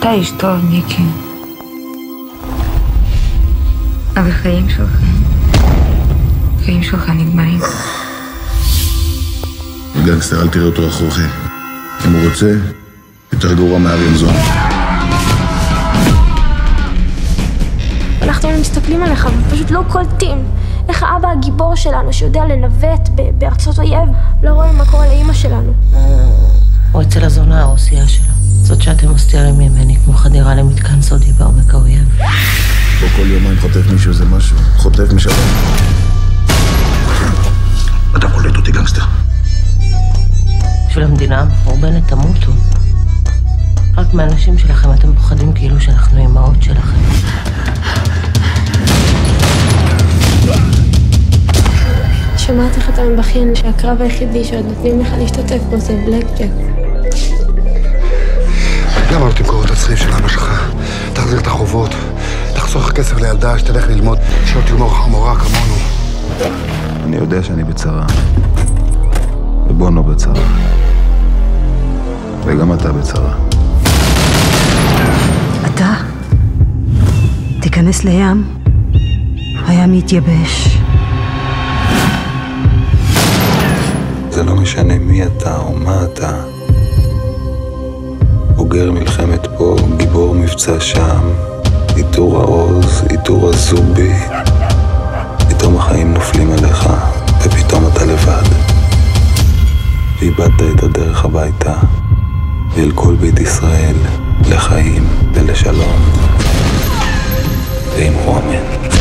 אתה איש טוב, מיקי. אבל חיים שלך נגמרים. גנגסטר, אל תראה אותו אחורכי. אם הוא רוצה, יותר גרוע מאריאל זון. אנחנו מסתכלים עליך ופשוט לא קולטים איך האבא הגיבור שלנו שיודע לנווט בארצות אויב לא רואה מה קורה לאמא שלנו. הוא אצל הזונה האוסייה שלו, זאת שאתם מסתירים ממני כמו חדירה למתקן סודי בעומק האויב. פה כל יומיים חוטף מישהו איזה משהו, חוטף משלם. אתה קולט אותי גנגסטר. בשביל המדינה המחורבנת תמותו. רק מהאנשים שלכם אתם פוחדים כאילו שאנחנו אימהות שלכם. שמעתי לך אתה מבכיין שהקרב היחידי שעוד נותנים לך להשתתף בו זה בלק ג'ק. למה לא תמכור את הצריף של אבא שלך? תחזיר את החובות, תחסוך כסף לילדה שתלך ללמוד, שלא תגמור חמורה כמונו. אני יודע שאני בצרה, ובונו בצרה, וגם אתה בצרה. אתה תיכנס לים, הים יתייבש. זה לא משנה מי אתה או מה אתה. בוגר מלחמת פה, גיבור מבצע שם, איתור העוז, איתור הזובי. פתאום החיים נופלים עליך, ופתאום אתה לבד. ואיבדת את הדרך הביתה, ואל כל בית ישראל, לחיים ולשלום. ואמרו אמן.